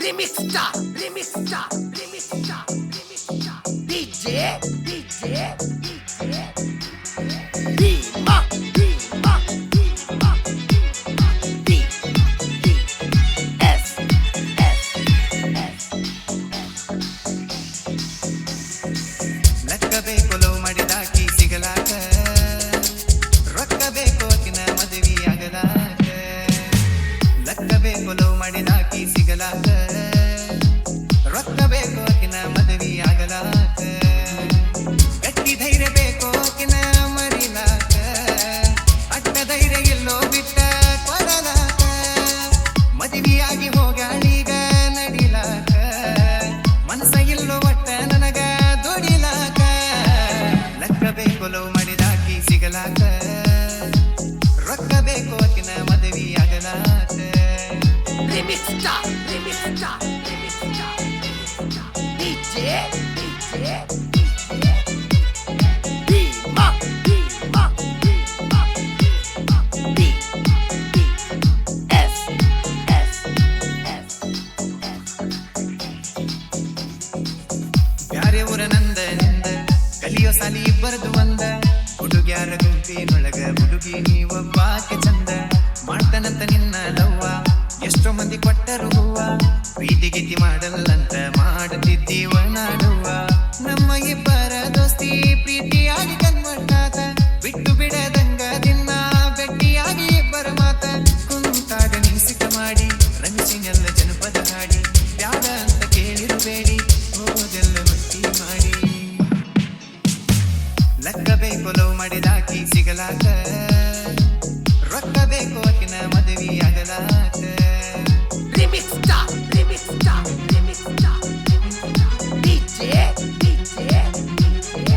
Remix star, remix star, remix star, remix star. DJ, DJ, DJ, Dima, Dima, Dima, D, D, S, S, S. ಲಕ್ಕಬೇಕು love ಮಾಡಿದಾಕಿ ಸಿಗಲಾಕ ರೊಕ್ಕಬೇಕು ಆಕಿನ ಮದುವೆಯಾಗಲಾಕ ಲಕ್ಕಬೇಕು love ಮಾಡಿದಾಕಿ ಸಿಗಲಾಕ ರೊಕ್ಕಬೇಕು ಆಕಿನ ಮದುವೆಯಾಗಲಾಕ ಗಟ್ಟಿ ಧೈರ್ಯ ಬೇಕು ಆಕಿನ ಮರಿಲಾಕ ಅಟ್ಟ ಧೈರ್ಯ ಎಲ್ಲೋ ಬಿಟ್ಟ ಕೊಡಲಾಕ ಮದುವೆಯಾಗಿ ಹೋಗಾಳೀಗ ನಡಿಲಾಕ ಮನಸ ಇಲ್ಲೋ ಒಟ್ಟ ನನಗ ದುಡಿಲಾಕ ಲಕ್ಕಬೇಕು ಲವ್ ಮಾಡಿದಾಕಿ ಸಿಗಲಾಕ ರೊಕ್ಕ ಬೇಕು ಆಕಿನ ಮದುವೆಯಾಗಲಾಕ Remix star, remix star, remix star, remix star. DJ, DJ, DJ, Dima, Dima, Dima, Dima, D, D, S, S, S, S. ಬ್ಯಾರೆ ಊರ ನಂದ ನಿಂದ ಕಲಿಯೋ ಸಾಲಿ ಇಬ್ಬರದು ಒಂದ ಹುಡುಗ್ಯಾರ ಗುಂಪಿನೊಳಗ ಹುಡುಗಿ ನೀವೊಬ್ಬಾಕೆ ಚಂದ ಮಾಡ್ತಾನಂತ ನಿನ್ನ ಲವ್ವ ಎಷ್ಟೋ ಮಂದಿ ಕೊಟ್ಟರು ಹೂವ ಪ್ರೀತಿ ಗಿತಿ ಮಾಡಲ್ಲಂತ ಮಾಡುತ್ತಿದ್ದೀವ ನಾಡುವ ನಮ್ಮ ಇಬ್ಬರ ದೋಸ್ತಿ ಪ್ರೀತಿಯಾಗಿ ಕನ್ಮಟ್ಟಾದ ಬಿಟ್ಟು ಬಿಡದಂಗ ದಿನ ಭೇಟಿಯಾಗಿ ಇಬ್ಬರ ಮಾತ ಕುಂತಾಗ ನಿಸಿಕ ಮಾಡಿ ರಂಜಿನೆಲ್ಲ ಜನಪದ ಹಾಡಿ ಬ್ಯಾಡ ಅಂತ ಕೇಳಿರಬೇಡಿ ಹೋದೆಲ್ಲ ಮಟ್ಟಿ ಮಾಡಿ ಲಕ್ಕ ಬೇಕು ಲವ್ ಮಾಡಿದಾಕಿ ಸಿಗಲಾಕ ರೊಕ್ಕ ಬೇಕು ಆಕಿನ ಮದುವೆಯಾಗಲಾಕ Remix star, remix star, remix star, remix star. DJ, DJ, DJ,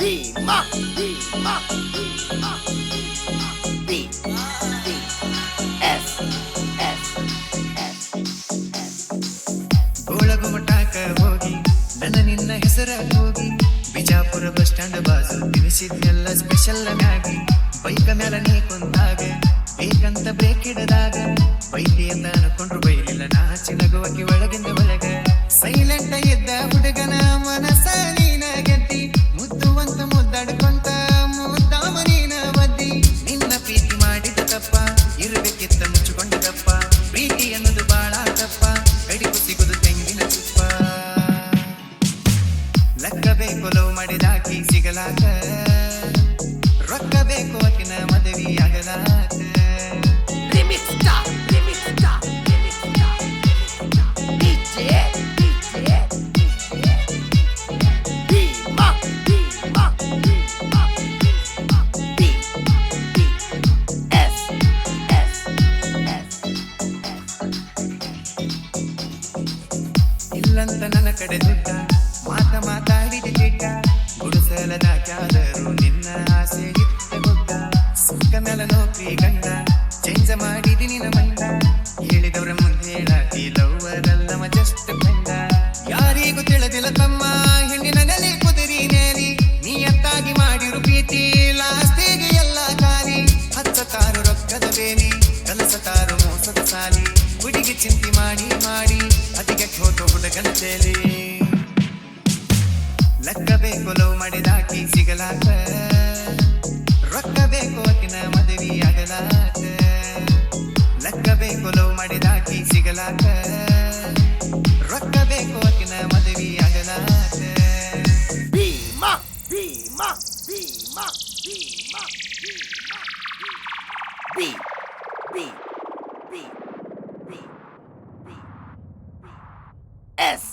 Dima, Dima, Dima, Dima, D, D, S, S, S, S. ಗೋಳಗುಮಟಾಕ ಹೋಗಿ ನನ್ನ ನಿನ್ನ ಹೆಸರ ಹೋಗಿ ಬಿಜಾಪುರ ಬಸ್ ಸ್ಟ್ಯಾಂಡ್ ಬಾಜು ತಿನಿಸಿದ್ನೆಲ್ಲ ಸ್ಪೆಷಲ್ ಮ್ಯಾಗಿ ಬೈಕ ಮ್ಯಾಲ ನೀ ಕುಂದಾಗ ಬೇಕಂತ ಬ್ರೇಕ್ ಹಿಡದಾಗ ಬೈತಿ ಅಂತ ಅನ್ಕೊಂಡ್ರು ಬೈಲಿಲ್ಲ ನಾಚಿ ನಗುವಕಿ ಒಳಗಿಂದ ಒಳಗ ಸೈಲೆಂಟ್ ಇದ್ದ ಹುಡುಗನ ಮನಸ ನೀನ ಗೆದ್ದಿ ಮುದ್ದುವಂತ ಮುದ್ದಾಡ್ಕೊಂತ ಮುದ್ದಾಮ ನೀನ ಒದ್ದಿ ನಿನ್ನ ಪ್ರೀತಿ ಮಾಡಿದ ತಪ್ಪ ಇರಬೇಕಿತ್ತ ಮುಚ್ಚಿಕೊಂಡದಪ್ಪ ಪ್ರೀತಿ ಅನ್ನೋದು ಬಾಳ ತಪ್ಪ ಕಡಿಕು ಸಿಗುದು ತೆಂಗಿನ ತುಪ್ಪ ಲಕ್ಕ ಬೇಕು ಲವ್ ಮಾಡಿದಾಕಿ ಸಿಗಲಾಕ ರೊಕ್ಕ ಬೇಕು ಆಕಿನ ಮದುವೆಯಾಗಲಾಕ Remix star, remix star, remix star, remix star. DJ, DJ, DJ, Dima, Dima, Dima, Dima, D, D, S, S, S, S. ಇಲ್ಲಂತ ನನ್ನ ಕಡೆ ದುಡ್ಡ ಮಾತಾಡಿದ ಗಿಡ್ಡ ಗುಡಿಸಲದ ಕ್ಯಾದರು ನಿನ್ನ ಆಸೆ ಇತ್ತ ಗುಡ್ಡ ಸಿಕ್ಕ ಮೇಲೆ ನೌಕರಿ ಗಂಡ ಚೇಂಜ ಮಾಡಿದಿ ನಿನ್ನ ಮಂಡ ಹೇಳಿದವ್ರ ಮುಂದೆ ಹೇಳಾಕಿ ಲವ್ವರಲ್ಲವ ಜಸ್ಟ್ ಫ್ರೆಂಡ ಯಾರಿಗೂ ತಿಳಿದಿಲ್ಲ ತಮ್ಮ ಹೆಣ್ಣಿನ ನೆಲೆ ಕುದುರಿ ನೇಲಿ ನೀಯತ್ತಾಗಿ ಮಾಡಿರು ಪ್ರೀತಿ ಲಾಸ್ಟಿಗೆ ಎಲ್ಲ ಖಾಲಿ ಹಚ್ಚತಾರು ರೊಕ್ಕದ ಬೇಲಿ ಕಲಸತಾರು ಮೋಸದ ಸಾಲಿ ಹುಡುಗಿ ಚಿಂತೆ ಮಾಡಿ ಮಾಡಿ ಅತಿಗೆ ಹೋತು ಹುಡುಗನ ತೇಲಿ ಲಕ್ಕ ಬೇಕು ಲವ್ ಮಾಡಿದಾಕಿ ಸಿಗಲಾಕ ರೊಕ್ಕ ಬೇಕು ಆಕಿನ ಮದುವೆಯಾಗಲಾಕ ಲಕ್ಕ ಬೇಕು ಲವ್ ಮಾಡಿದಾಕಿ ಸಿಗಲಾಕ ರೊಕ್ಕ ಬೇಕು ಆಕಿನ ಮದುವೆಯಾಗಲಾಕ Dima, Dima, Dima, Dima, Dima, D, D, D, D, D, D, S.